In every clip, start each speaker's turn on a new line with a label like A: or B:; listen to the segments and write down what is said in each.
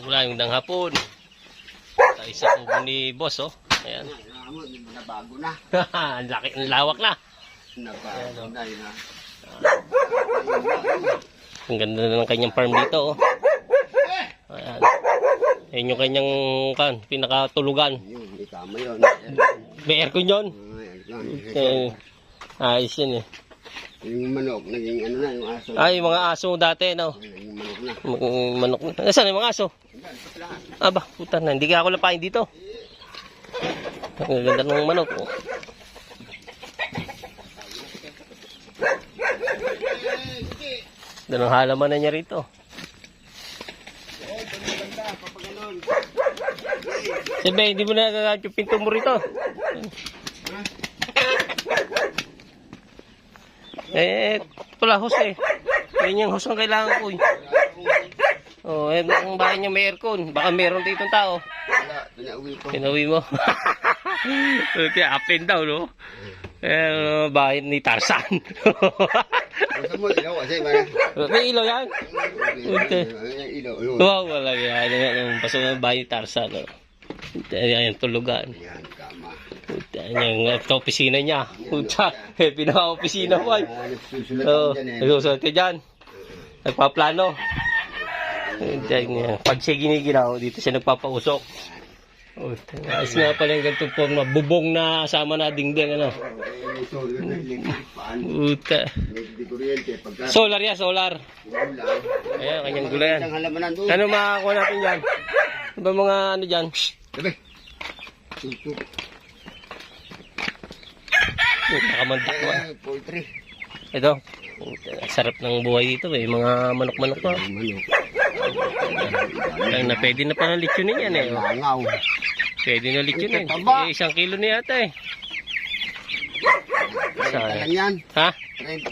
A: Magandang hapon. Tayo sa kubo ni boss, oh. Ayan.
B: Nabago na.
A: Ang laki, ang lawak na.
B: Nabago na yun.
A: Ang ganda na ng kanyang farm dito, oh. Ayan. Ayan yung kanyang pinakatulugan.
B: Yun, itama yun.
A: May aircon yun. Ayos yun, eh.
B: Yung manok, naging ano na, yung aso.
A: Ay, yung mga aso dati, no?
B: Naging manok na.
A: Manok na. Nasaan yung mga aso? Aba, puta na. Hindi ka ako lapain dito. Ang ganda ng manok, oh. Ganang halaman na niya rito. Sabi, hindi mo na nagagamit yung pinto mo rito. Pala hose eh. Yan yung hose ang kailangan ko eh. Oh, ang bahay niya may aircon. Baka meron dito tao.
B: Wala, pinauwi ko.
A: Pinauwi mo. Okay, up and down, no? Bahay ni Tarzan.
B: Basta mo, ilaw kasi, man.
A: May ilaw yan? Okay.
B: Ilaw.
A: Wow, wala yan. Yung paso ng bahay ni Tarzan, no? Ayan, tulugan.
B: Yan, kama.
A: Yung opisina niya. Puta, pinaka-opisina mo ay.
B: Nagsusulat
A: Oo,
B: ako dyan eh.
A: nagsusulat ka dyan. Nagpaplano. Pag siya giniginaw, dito siya nagpapausok. Ayos nga pala yung ganitong forma. Bubong na sama na dingding, ano. Puta. Solar yan, solar. Ayan, kanyang gula yan. Ano makakuha natin dyan? Ano ba mga ano dyan?
B: Sabi. Tutup.
A: Nakamandak mo.
B: Poultry.
A: Ito. Sarap ng buhay dito eh. Mga manok-manok pa.
B: Manok.
A: Lang na pwede na pa ng litsunin yan eh.
B: Langaw.
A: Pwede na litsunin.
B: Taba.
A: 1 kilo na yata eh.
B: Talan yan.
A: Ha?
B: 30.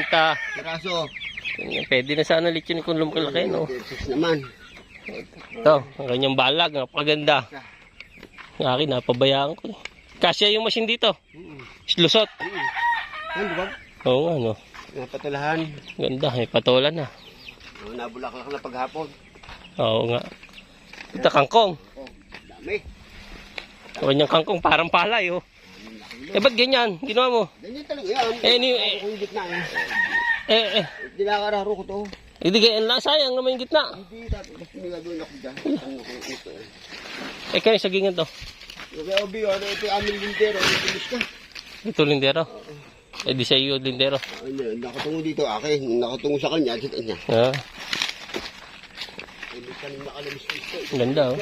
A: 30.
B: Piraso.
A: Pwede na sana litsunin kung lumalaki, no?
B: 36 naman.
A: Ito, ang kanyang balag. Napakaganda. Ang akin, napabayaan ko. Kasya yung machine dito. Lusot.
B: Ano ba?
A: Oo nga, no?
B: Napatulahan.
A: Ganda, may patulan na.
B: Nabulaklak na paghapon.
A: Oo nga. Ito, kangkong.
B: Oh, dami.
A: Kanyang kangkong parang palay, oh. Eh, ba't ganyan? Ginawa mo?
B: Ganyan talaga yan. Kung gitna
A: Eh.
B: Hindi nakararo ko to.
A: Hindi ganyan lang. Sayang naman yung gitna.
B: Hindi, dati gusto nila gawin ako dyan. Ano ko ito eh.
A: Eh, kayo sa gingan to.
B: Kaya Obi, ano ito yung aming lindero. Ano tulis ka?
A: Ito, lindero. Eh, di sa iyo, lindero.
B: Nakatungo dito akin. Nakatungo sa kanya. Sa kanya.
A: Ah,
B: Hindi ka nang nakalamis-lis ko.
A: ganda, oh.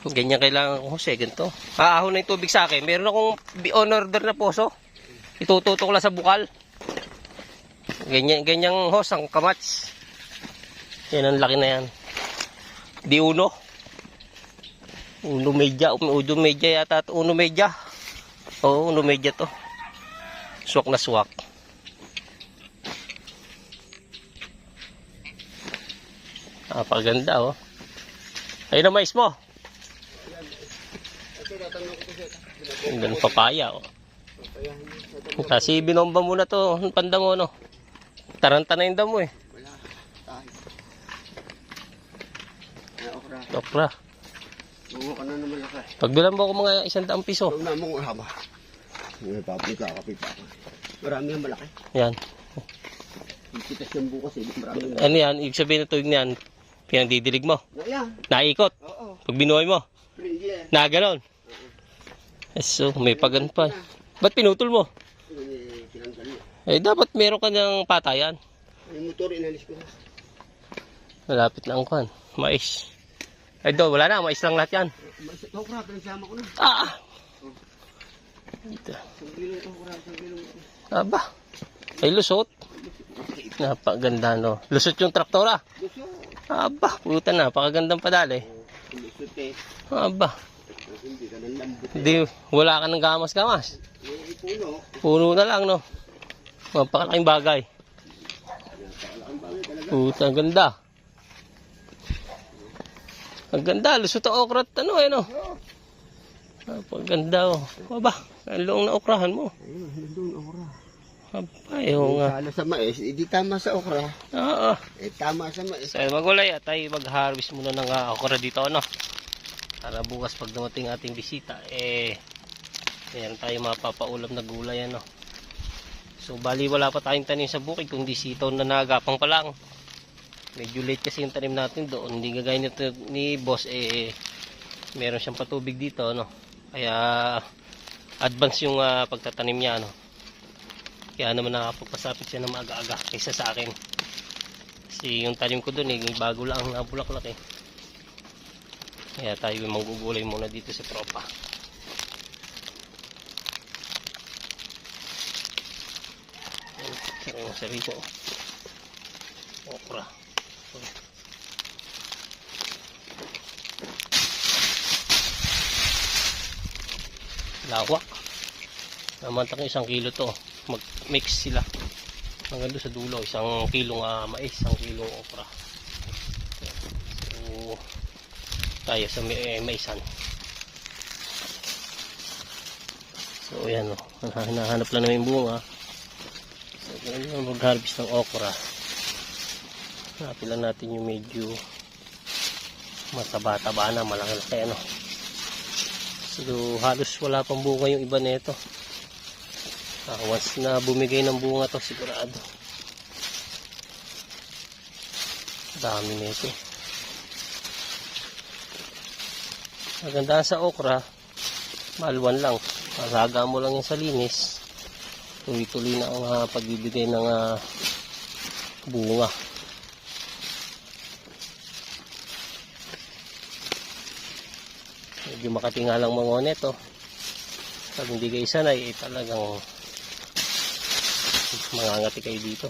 A: Ganyan kailangan ko, Jose, ganito. Aahon na yung tubig sa akin. Meron akong on order na poso. Itututok lang sa bukal. Ganyang hose ang kamats. Yan ang laki na yan. Di uno. Uno medya yata. Uno medya. Oo, uno medya to. Swak na swak. Napaganda, oh. Ayun na mais mo. Ang ganun papaya, oh. Kasi binomba muna to, ang panda mo, no? Taranta na yung damo, eh. Okra.
B: Oo, ka na naman laki.
A: Pagbilan mo ako mga 100 piso.
B: Huwag na mong haba. May kapit ako. Marami yung malaki.
A: Yan.
B: Ikitas yung bukas eh. Marami yung
A: Ano yan? Ibig sabihin na tuwing na yan, pinandidilig mo.
B: Yan.
A: Naikot.
B: Oo.
A: Pag binuhay mo.
B: Prindier.
A: Na ganon. So, may pagan pa. Ba't pinutol mo?
B: Tinanggal niya.
A: Eh, dapat meron ka ng patayan.
B: Yung motor inalis ko.
A: Malapit na ang kwan. Mais. Ay, do, wala na. Mais lang lahat yan.
B: Okra, pinagsama ko na.
A: Ah! Dito.
B: 1 kilo okra, 1 kilo.
A: Aba. Ay, lusot. Napakaganda, no? Lusot yung traktora.
B: Gusto.
A: Aba, puta na. Napakagandang padali.
B: Lusot eh.
A: Aba.
B: Hindi ka nang lambot.
A: Hindi, wala ka ng gamas-gamas.
B: Yung puno.
A: Puno na lang, no? Mapakalaking bagay. Puta, ang ganda. Ang ganda, lusot ang okra at ano, eh, no? Napaganda, oh. Aba, ang loong na okrahan mo.
B: Ayun, nandun okra.
A: Aba, yung
B: Talo sa mais, hindi tama sa okra.
A: oo.
B: Tama sa mais.
A: So, magulay at tayo mag-harvest muna ng okra dito, ano. Para bukas pag dumating ating bisita, meron tayo mapapaulam na gulay, ano. So, bali wala pa tayong tanim sa bukid, kundi sitaw na nagapang pa lang. Medyo late kasi yung tanim natin doon. Hindi gagaya nito ni boss, meron siyang patubig dito, no. Kaya advance yung pagtatanim niya, no. Kaya naman nakapagpasapit siya ng maaga-aga kaysa sa akin. Kasi yung tanim ko doon, bago lang ang bulaklak, Kaya tayo manggugulay muna dito sa tropa. Ang sarito. Okra. Lawak. Namantak 1 kilo to. Mag-mix sila. Hanggang doon sa dulo. 1 kilong mais, 1 kilong okra. So, tayo sa maisan. So, ayan o. Hinahanap lang namin bunga. So, ganun mag-harvest ng okra. Hanapin lang natin yung medyo mataba-taba na, malaki-laki, ano. So, halos wala pang bunga yung iba nito. Once na bumigay ng bunga to, sigurado. Dami nito. Magandaan sa okra, malwan lang. Alaga mo lang yung sa linis. Tuloy-tuloy na ang pagbibigay ng bunga. Medyo makatingalang mga neto. Pag hindi kayo sanay, talagang mangangati kayo dito.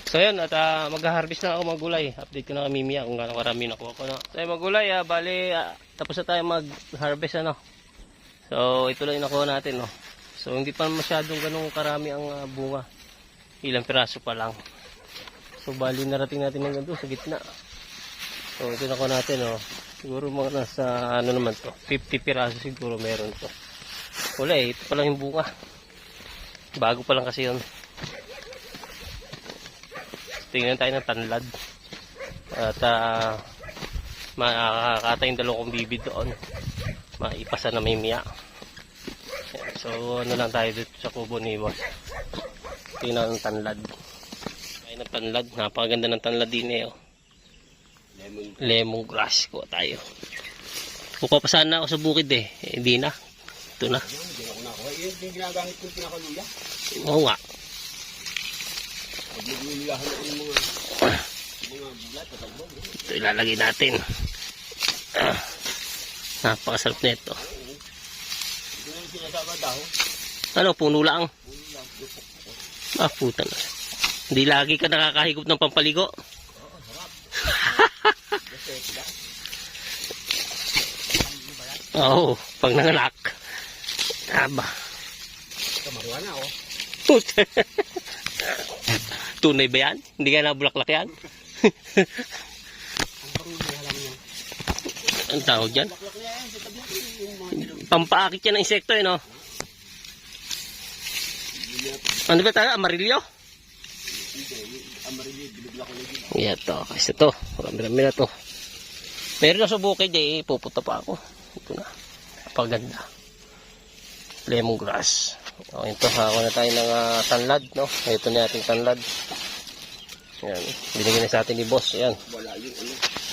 A: So yun, at mag-harvest na ako mga gulay. Update ko na kami Mia kung gaano karami nakuha ko na. So yung mga gulay, bali, tapos na tayo mag-harvest, ano. So ito lang yung nakuha natin, no. So hindi pa masyadong ganun karami ang bunga. Ilang piraso pa lang. So bali narating natin hanggang doon sa gitna. So ito nakuha natin, no. Siguro mga nasa, ano naman to, 50 piraso siguro meron to. Wala ito pa lang yung bunga. Bago pa lang kasi yun. Tingnan tayo ng tanlad. At makakata yung 2 bibig doon. Maipasa na may miya. So ano lang tayo dito sa kubo ni boss. Tingnan ng tanlad. Tayo ng tanlad. Napakaganda ng tanlad din oh. Lemongrass ko tayo. Kukuha pa sana ako sa bukid hindi na. Ito na.
B: Yung ginagamit kong pinakaluya.
A: Oo nga. Ito ilalagay natin. Napakasarap na ito. Ano, puno lang. Puta na. Hindi lagi ka nakakahigop ng pampaligo. Oo, pag nanganak. Aba.
B: Kamaruan na
A: Puta. Tunay ba yan? Hindi ka nabulaklak yan? Ang tawag dyan? Pampaakit yan ng insekto no? Ano ba tayo? Amarillo? Yan to. Kasi to. Marami na to. Meron na sa bukid pupunta pa ako. Ito na. Napaganda. Lemongrass. Ito, hawa na tayo ng tanlad, no? Ito na ating tanlad. Yan. Binigyan na sa atin ni boss. Yan.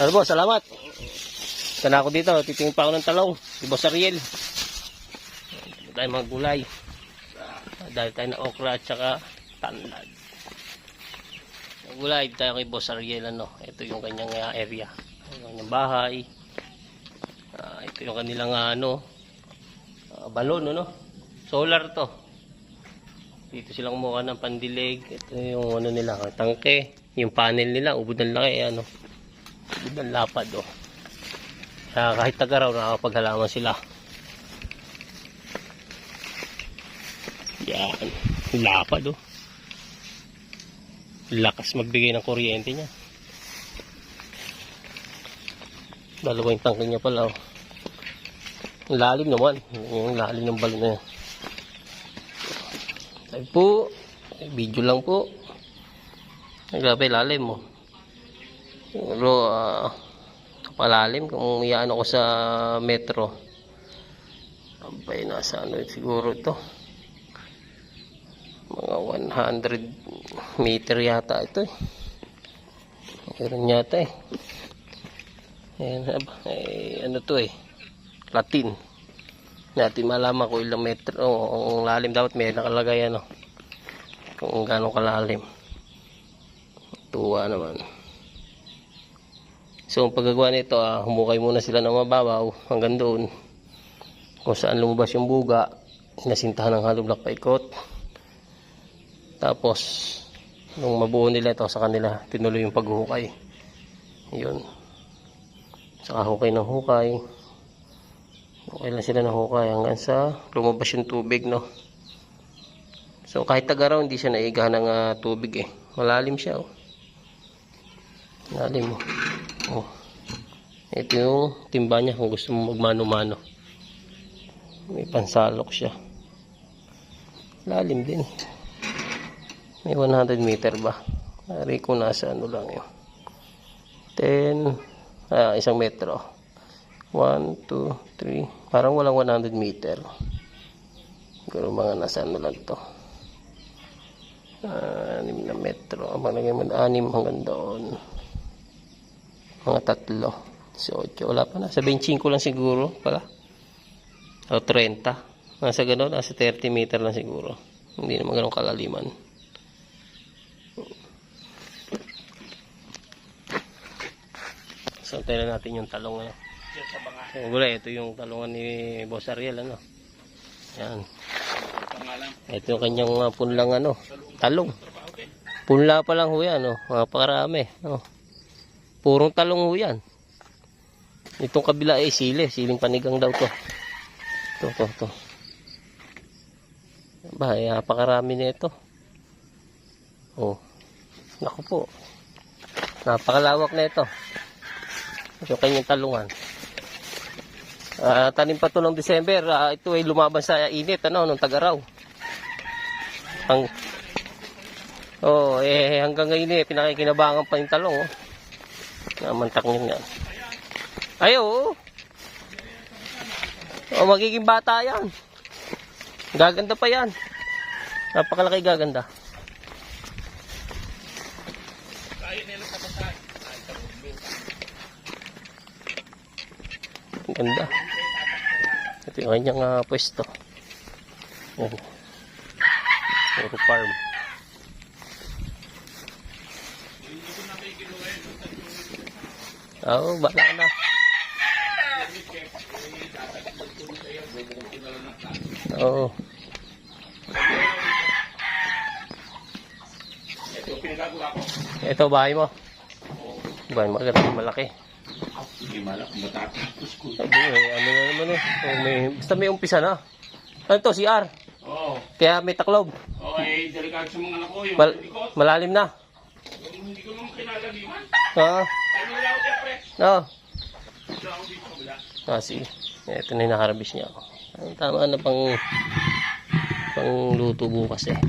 A: Ano boss, salamat. Ito na ako dito. Titingin pa ako ng talong. Si boss Ariel. Ito tayo mga gulay. Dahil tayo na okra at saka tanlad. Gulay, dito tayo kay boss Ariel, ano? Ito yung kanyang area. Ito yung kanyang bahay. Ito yung kanilang balon, no? Solar to. Dito sila kumuha ng pandilig. Ito yung nila, tangke. Yung panel nila, ubod ng laki, ubod ng lapad, Kaya kahit tagaraw, nakakapaghalaman sila. Yan. Lapad, Lakas magbigay ng kuryente niya. Dalawang tangke niya pala, oh. Ang lalim naman. Yung lalim ng balon na yan. Sabi po, video lang po. Grabe, lalim mo. Pero, kapalalim kung iyaan ako sa metro. Abay, nasa ano siguro ito. Mga 100 meter yata ito eh. Meron yata eh. Ayan, ano to eh. Latin. Natin malaman kung ilang metro. O, ang lalim dapat may nakalagay ano. Kung gaano kalalim. Tuwa naman. So, ang paggagawa nito, humukay muna sila ng mababaw hanggang doon. Kung saan lumabas yung buga, inasintahan ng hollow block paikot. Tapos, nung mabuo nila ito sa kanila, tinuloy yung paghuhukay. Yun. Saka hukay ng hukay. Okay lang sila ng hukay hanggang sa lumabas yung tubig, no? So, kahit tagaraw, hindi siya naiga ng tubig eh. Malalim siya, oh. Malalim, oh. Oh. Ito yung timba niya kung gusto mo magmano-mano. May pansalok siya. Lalim din. May 100 meter ba? Ari ko nasa ano lang yun. 10, isang metro. 1, 2, 3. Parang walang 100 meter. Pero mga nasa ano lang to. 6 na metro. Malagay mo 6 hanggang doon. Mga 3. 18. Wala pa na. Sa 25 lang siguro pala. O 30. Nasa gano'n. Nasa 30 meter lang siguro. Hindi naman gano'ng kalaliman. So, tayo natin yung talong ngayon. So, gulay, ito yung talungan ni Boss Ariel, ano. Yan. Ito yung kanyang punlang, ano, talong. Punla pa lang ho yan, no. Napakarami, no. Purong talong ho yan. Itong kabila ay siling panigang daw to. Ito. Ba, napakarami nito. Oh. Naku po. Napakalawak na ito. Ito kanyang talungan. Tanim pa to ng December. Ito ay lumaban sa init, ano, nung tagaraw. Hanggang ngayon eh, pinakikinabangan pa yung talong, oh. Namantak niya. Ay, oo. Oh, magiging bata yan. Gaganda pa yan. Napakalaki gaganda. Ganda. Ito yung kanyang pwesto. Yan. Puro farm. Oo, bala na. Oo. Ito bahay mo. Bahay mo, malaki. Sabi, ano na naman eh. Basta may umpisa na. Ano to, CR?
C: Oo.
A: Kaya may taklob.
C: Oo, delikado sa mga anak ko. Yung
A: malalim na.
C: hindi ko naman kinalaliman.
A: Oo.
C: Tayo nila ako dyan, pre.
A: Oo.
C: Ito ako dito kabila.
A: Sige. Ito na yung nakarabis niya. Tama na pang luto bukas eh.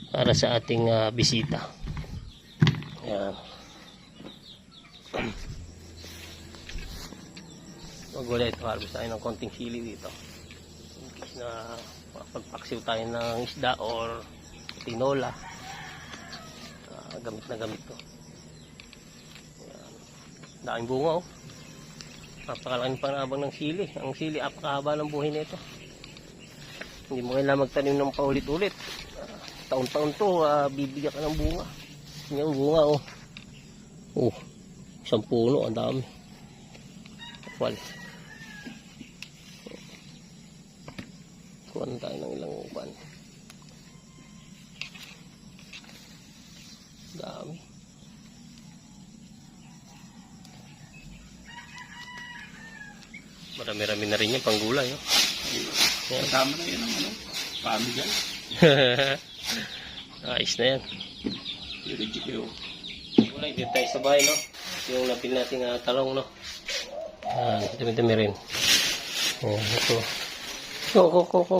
A: Para sa ating bisita. Ayan. Magulay ito. Harvest tayo ng konting sili dito. In case na pagpaksiw tayo ng isda or tinola. Gamit na gamit to. Ayan. Daking bunga, oh. Napakalaking panabang ng sili. Ang sili, apakahaba ng buhay nito. Hindi mo kailangan magtanim ng paulit-ulit. Taon-taon to, bibigyan ka ng bunga. Yung bunga, oh. Oh, isang puno, ang dami. Wal. Kuha na tayo ng ilang upan. Dami. Marami-rami na rin yung panggulay, oh. Yan.
C: Kasama na yan ang ano, pamigan.
A: Ayos na yan.
C: Legit yun.
A: Gulay, dito tayo sa bahay, no? Yung napil natin talong, no? Yan, dumi-dumi rin. Yan, ito. Ko.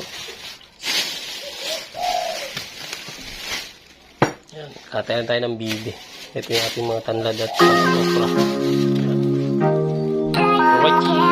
A: Yan, katayan tayo ng bibi. Ito yung ating mga tanlad at okra. Yan. Alright.